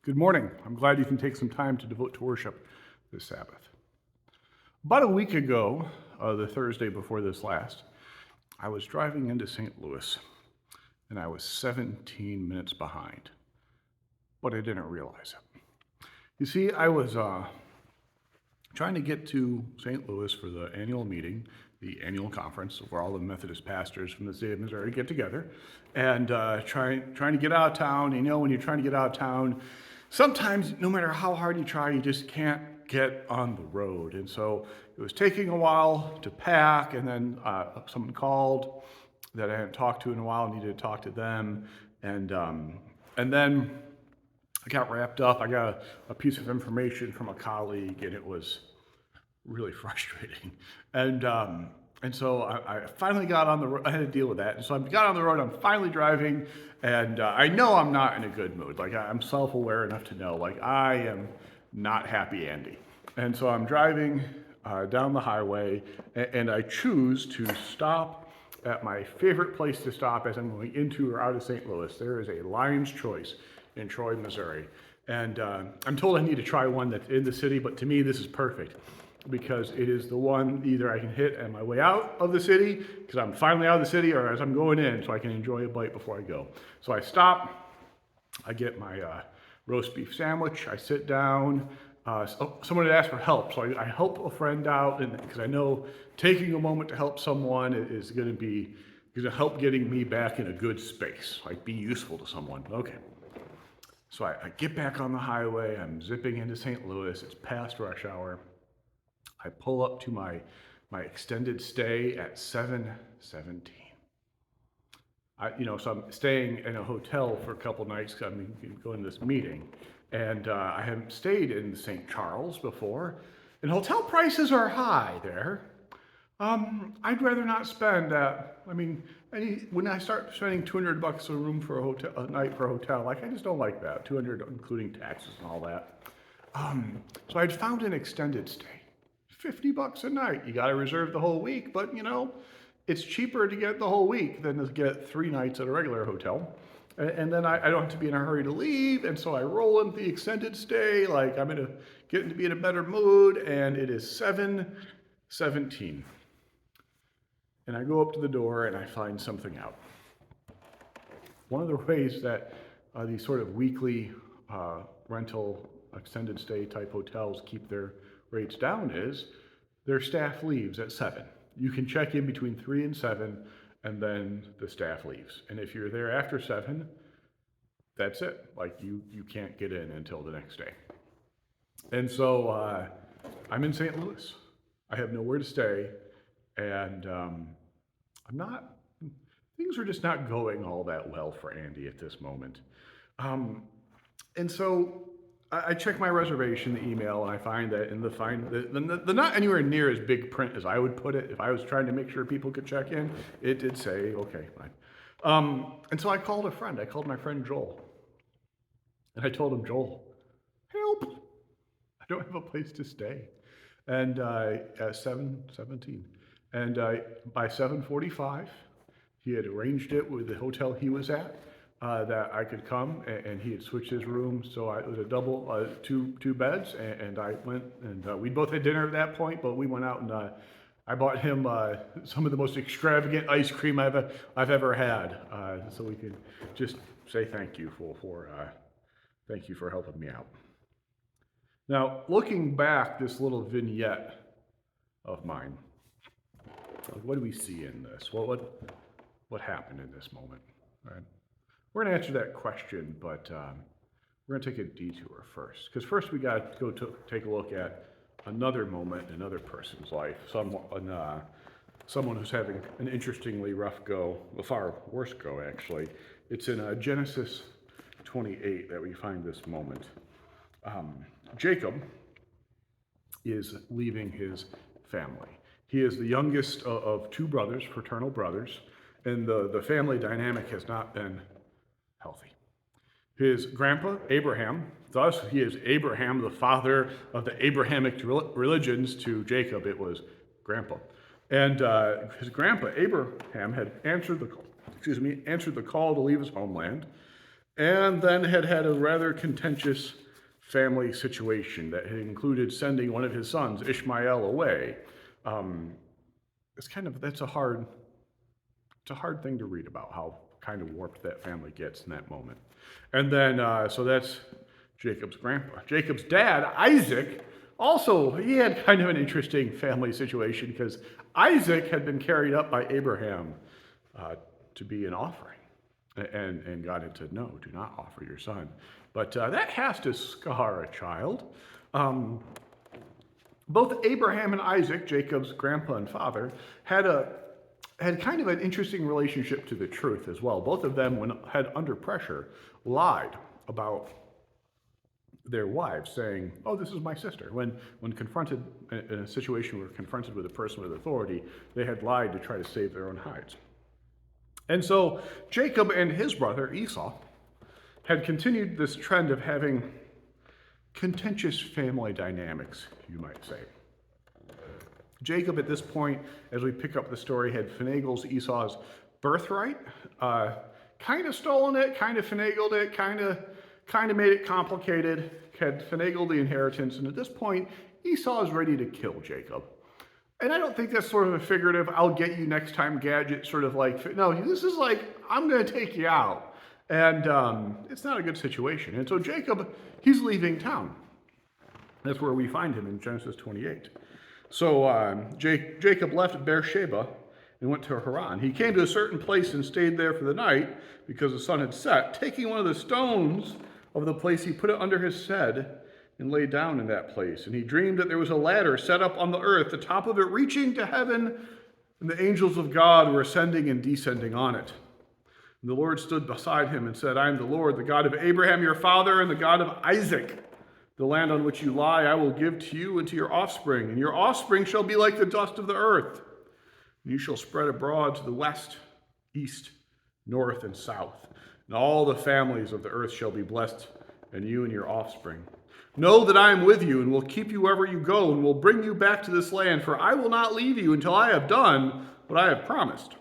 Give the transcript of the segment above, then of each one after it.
Good morning. I'm glad you can take some time to devote to worship this Sabbath. About a week ago, the Thursday before this last, I was driving into St. Louis and I was 17 minutes behind, but I didn't realize it. You see, I was trying to get to St. Louis for the annual meeting, the annual conference where all the Methodist pastors from the state of Missouri get together, and trying to get out of town. You know, when you're trying to get out of town, sometimes no matter how hard you try, you just can't get on the road. And so it was taking a while to pack, and then someone called that I hadn't talked to in a while, needed to talk to them, and then I got wrapped up. I got a piece of information from a colleague, and it was really frustrating. And so I finally got on the road. I had to deal with that. And so I got on the road. I'm finally driving, and I know I'm not in a good mood. Like, I'm self-aware enough to know, like, I am not happy Andy. And so I'm driving down the highway, and I choose to stop at my favorite place to stop as I'm going into or out of St. Louis. There is a Lion's Choice in Troy, Missouri. And I'm told I need to try one that's in the city, but to me, this is perfect because it is the one either I can hit on my way out of the city, because I'm finally out of the city, or as I'm going in, so I can enjoy a bite before I go. So I stop, I get my roast beef sandwich, I sit down. Someone had asked for help, so I help a friend out, because I know taking a moment to help someone is going to help getting me back in a good space, like be useful to someone. Okay. So I get back on the highway, I'm zipping into St. Louis, it's past rush hour. I pull up to my extended stay at 7:17. So I'm staying in a hotel for a couple nights because I'm going to this meeting, and I haven't stayed in St. Charles before, and hotel prices are high there. I'd rather not spend when I start spending $200 a room for a night for a hotel, like I just don't like that. 200 including taxes and all that. So I'd found an extended stay. $50 a night. You got to reserve the whole week, but it's cheaper to get the whole week than to get 3 nights at a regular hotel. And then I don't have to be in a hurry to leave, and so I roll into the extended stay, like I'm getting to be in a better mood, and it is 7:17. And I go up to the door and I find something out. One of the ways that these sort of weekly rental extended stay type hotels keep their rates down is their staff leaves at 7. You can check in between 3 and 7, and then the staff leaves. And if you're there after 7, that's it. Like you can't get in until the next day. And so I'm in St. Louis. I have nowhere to stay, and things are just not going all that well for Andy at this moment. And so I check my reservation email, and I find that in the not anywhere near as big print as I would put it. If I was trying to make sure people could check in, it did say, okay, fine. And so I called a friend. I called my friend Joel. And I told him, Joel, help. I don't have a place to stay. And at 7:17. And by 7:45, he had arranged it with the hotel he was at. That I could come, and he had switched his room, so it was a double, two beds, and I went, and we both had dinner at that point, but we went out, and I bought him some of the most extravagant ice cream I've ever had, so we could just say thank you thank you for helping me out. Now, looking back, this little vignette of mine, what do we see in this? What happened in this moment? All right. We're going to answer that question, but we're going to take a detour first. Because first we got to go take a look at another moment in another person's life, someone who's having an interestingly rough go, a far worse go actually. It's in Genesis 28 that we find this moment. Jacob is leaving his family. He is the youngest of 2 brothers, fraternal brothers, and the family dynamic has not been healthy. His grandpa, Abraham, thus he is Abraham, the father of the Abrahamic religions. To Jacob, it was grandpa. And his grandpa, Abraham, had answered the call to leave his homeland. and then had a rather contentious family situation that had included sending one of his sons, Ishmael, away. Um, that's it's a hard thing to read about how kind of warped that family gets in that moment. And then, so that's Jacob's grandpa. Jacob's dad, Isaac, also, he had kind of an interesting family situation because Isaac had been carried up by Abraham to be an offering. And God had said, no, do not offer your son. But that has to scar a child. Both Abraham and Isaac, Jacob's grandpa and father, had kind of an interesting relationship to the truth as well. Both of them, when had under pressure, lied about their wives, saying, oh, this is my sister. When confronted in a situation where confronted with a person with authority, they had lied to try to save their own hides. And so Jacob and his brother Esau had continued this trend of having contentious family dynamics, you might say. Jacob, at this point, as we pick up the story, had finagled Esau's birthright, kind of stolen it, kind of finagled it, kind of made it complicated, had finagled the inheritance, and at this point, Esau is ready to kill Jacob. And I don't think that's sort of a figurative, I'll get you next time gadget, sort of like, no, this is like, I'm going to take you out. And it's not a good situation. And so Jacob, he's leaving town. That's where we find him in Genesis 28. So Jacob left Beersheba and went to Haran. He came to a certain place and stayed there for the night because the sun had set. Taking one of the stones of the place, he put it under his head and lay down in that place. And he dreamed that there was a ladder set up on the earth, the top of it reaching to heaven, and the angels of God were ascending and descending on it. And the Lord stood beside him and said, I am the Lord, the God of Abraham your father, and the God of Isaac. The land on which you lie I will give to you and to your offspring, and your offspring shall be like the dust of the earth. And you shall spread abroad to the west, east, north, and south. And all the families of the earth shall be blessed, and you and your offspring. Know that I am with you, and will keep you wherever you go, and will bring you back to this land, for I will not leave you until I have done what I have promised.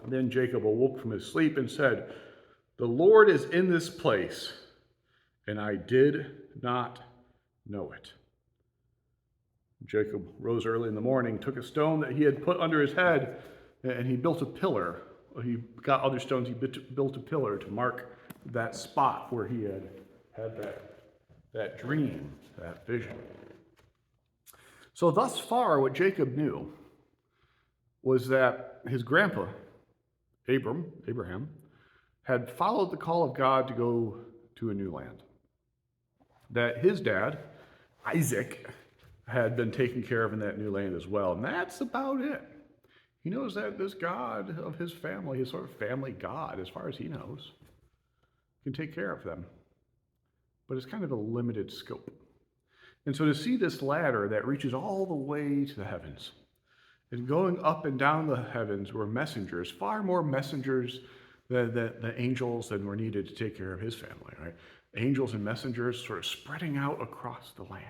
And then Jacob awoke from his sleep and said, the Lord is in this place, and I did not know it. Jacob rose early in the morning, took a stone that he had put under his head, and he built a pillar. He got other stones, he built a pillar to mark that spot where he had that dream, that vision. So thus far, what Jacob knew was that his grandpa, Abraham, had followed the call of God to go to a new land. That his dad, Isaac, had been taken care of in that new land as well. And that's about it. He knows that this God of his family, his sort of family God, as far as he knows, can take care of them. But it's kind of a limited scope. And so to see this ladder that reaches all the way to the heavens, and going up and down the heavens were messengers, far more messengers than the angels than were needed to take care of his family, right? Angels and messengers sort of spreading out across the land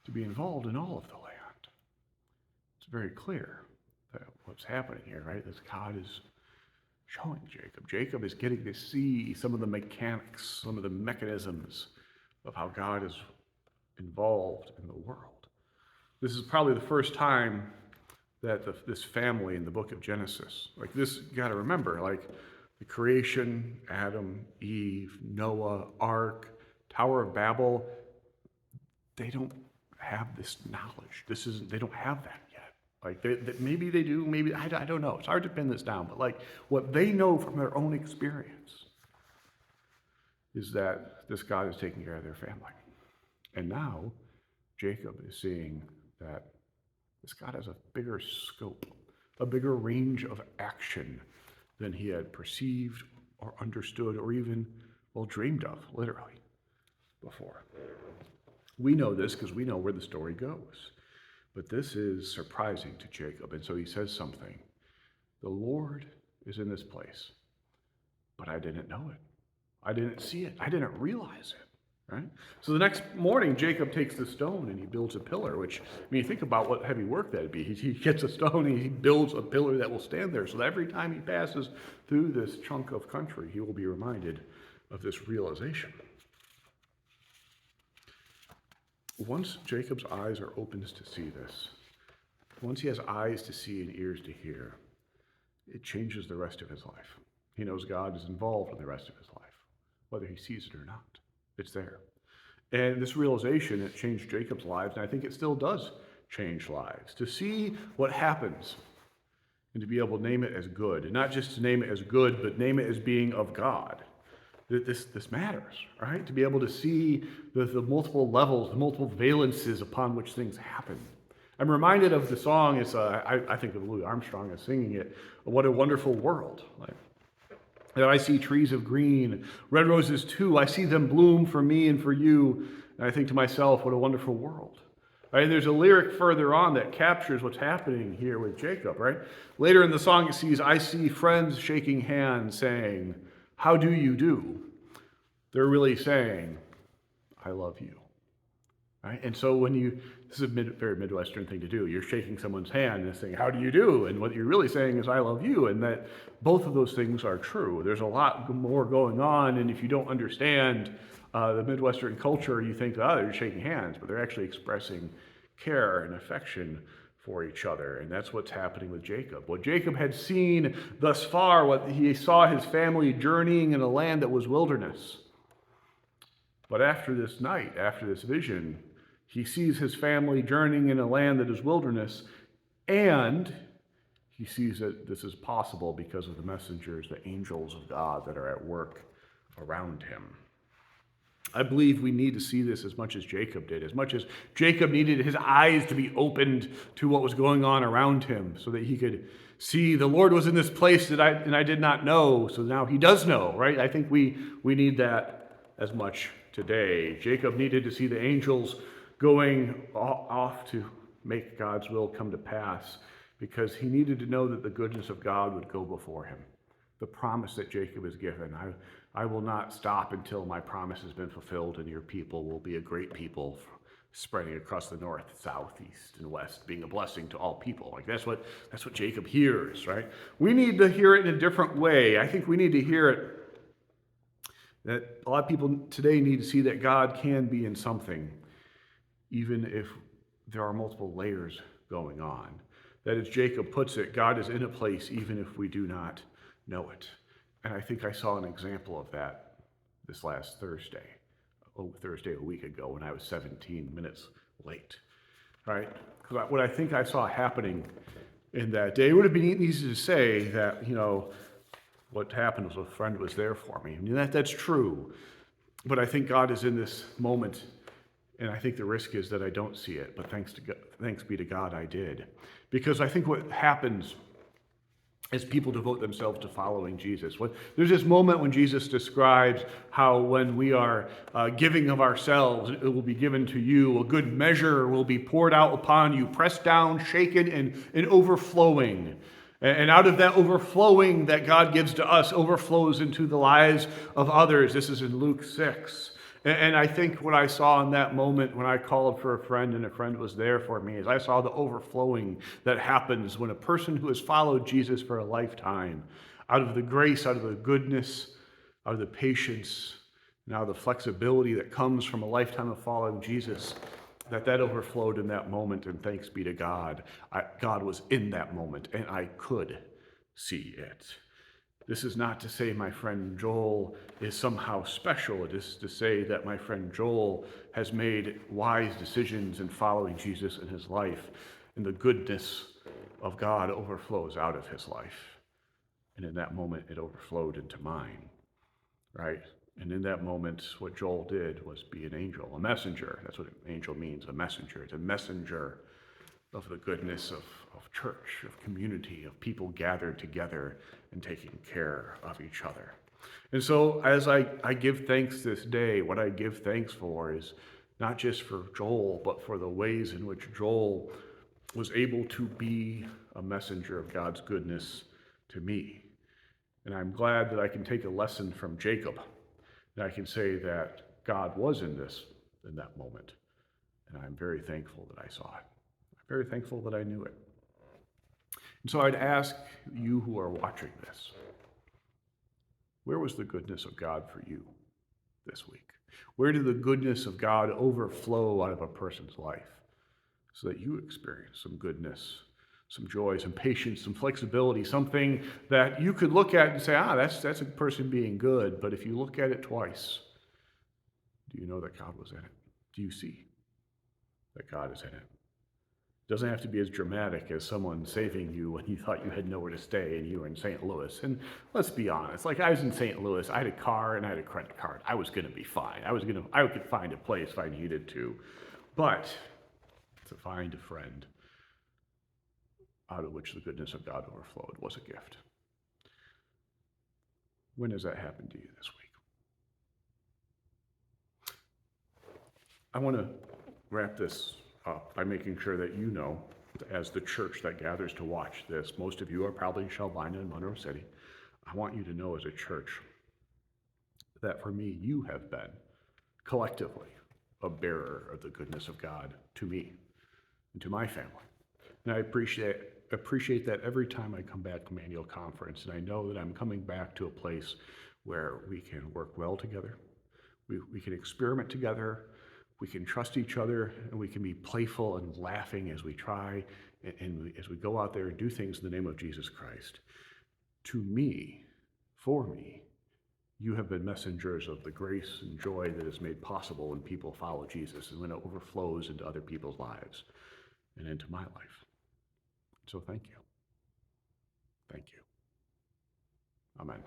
to be involved in all of the land. It's very clear that what's happening here, right? This God is showing Jacob. Jacob is getting to see some of the mechanics, some of the mechanisms of how God is involved in the world. This is probably the first time that this family in the book of Genesis, like this, you got to remember, like the creation, Adam, Eve, Noah, Ark, Tower of Babel, they don't have this knowledge. They don't have that yet. Like maybe they do, maybe, I don't know. It's hard to pin this down, but like what they know from their own experience is that this God is taking care of their family. And now Jacob is seeing that this God has a bigger scope, a bigger range of action than he had perceived or understood or even, well, dreamed of, literally, before. We know this because we know where the story goes. But this is surprising to Jacob. And so he says something. The Lord is in this place, but I didn't know it. I didn't see it. I didn't realize it. right? So the next morning, Jacob takes the stone and he builds a pillar, which, I mean, think about what heavy work that'd be. He gets a stone and he builds a pillar that will stand there so that every time he passes through this chunk of country, he will be reminded of this realization. Once Jacob's eyes are opened to see this, once he has eyes to see and ears to hear, it changes the rest of his life. He knows God is involved in the rest of his life, whether he sees it or not. It's there. And this realization, it changed Jacob's lives, and I think it still does change lives. To see what happens and to be able to name it as good, and not just to name it as good, but name it as being of God. This matters, right? To be able to see the multiple levels, the multiple valences upon which things happen. I'm reminded of the song, I think of Louis Armstrong as singing it, What a Wonderful World. That I see trees of green, red roses too, I see them bloom for me and for you. And I think to myself, what a wonderful world. Right? And there's a lyric further on that captures what's happening here with Jacob, right? Later in the song it says, I see friends shaking hands saying, how do you do? They're really saying, I love you. Right? And so this is a very Midwestern thing to do. You're shaking someone's hand and saying, how do you do? And what you're really saying is, I love you. And that both of those things are true. There's a lot more going on. And if you don't understand the Midwestern culture, you think, oh, they're shaking hands. But they're actually expressing care and affection for each other. And that's what's happening with Jacob. What Jacob had seen thus far, what he saw his family journeying in a land that was wilderness. But after this night, after this vision, he sees his family journeying in a land that is wilderness, and he sees that this is possible because of the messengers, the angels of God that are at work around him. I believe we need to see this as much as Jacob did, as much as Jacob needed his eyes to be opened to what was going on around him so that he could see the Lord was in this place and I did not know, so now he does know, right? I think we need that as much today. Jacob needed to see the angels going off to make God's will come to pass because he needed to know that the goodness of God would go before him. The promise that Jacob is given, I will not stop until my promise has been fulfilled and your people will be a great people spreading across the north, south, east, and west, being a blessing to all people. Like that's what Jacob hears, right? We need to hear it in a different way. I think we need to hear it that a lot of people today need to see that God can be in something, even if there are multiple layers going on. That as Jacob puts it, God is in a place even if we do not know it. And I think I saw an example of that this last Thursday a week ago when I was 17 minutes late, right? Because what I think I saw happening in that day, it would have been easy to say that, what happened was a friend was there for me. I mean, that's true. But I think God is in this moment, and I think the risk is that I don't see it, but thanks be to God I did. Because I think what happens as people devote themselves to following Jesus. There's this moment when Jesus describes how when we are giving of ourselves, it will be given to you. A good measure will be poured out upon you, pressed down, shaken, and overflowing. And out of that overflowing that God gives to us overflows into the lives of others. This is in Luke 6. And I think what I saw in that moment when I called for a friend and a friend was there for me is I saw the overflowing that happens when a person who has followed Jesus for a lifetime, out of the grace, out of the goodness, out of the patience, now the flexibility that comes from a lifetime of following Jesus, that overflowed in that moment, and thanks be to God. God was in that moment, and I could see it. This is not to say my friend Joel is somehow special. It is to say that my friend Joel has made wise decisions in following Jesus in his life, and the goodness of God overflows out of his life. And in that moment, it overflowed into mine, right? And in that moment, what Joel did was be an angel, a messenger. That's what an angel means, a messenger. It's a messenger of the goodness of church, of community, of people gathered together and taking care of each other. And so as I give thanks this day, what I give thanks for is not just for Joel, but for the ways in which Joel was able to be a messenger of God's goodness to me. And I'm glad that I can take a lesson from Jacob. And I can say that God was in that moment. And I'm very thankful that I saw it. I'm very thankful that I knew it. And so I'd ask you who are watching this, where was the goodness of God for you this week? Where did the goodness of God overflow out of a person's life so that you experience some goodness, some joy, some patience, some flexibility, something that you could look at and say, that's a person being good. But if you look at it twice, do you know that God was in it? Do you see that God is in it? It doesn't have to be as dramatic as someone saving you when you thought you had nowhere to stay and you were in St. Louis. And let's be honest, like I was in St. Louis, I had a car and I had a credit card. I was going to be fine. I could find a place if I needed to. But to find a friend out of which the goodness of God overflowed was a gift. When has that happened to you this week? I want to wrap this up by making sure that you know, as the church that gathers to watch this, most of you are probably in Shelbina and Monroe City. I want you to know as a church that for me, you have been collectively a bearer of the goodness of God to me and to my family. And I appreciate that every time I come back from annual conference, and I know that I'm coming back to a place where we can work well together, we can experiment together, we can trust each other, and we can be playful and laughing as we try and as we go out there and do things in the name of Jesus Christ. To me, for me, you have been messengers of the grace and joy that is made possible when people follow Jesus and when it overflows into other people's lives and into my life. So thank you. Thank you. Amen.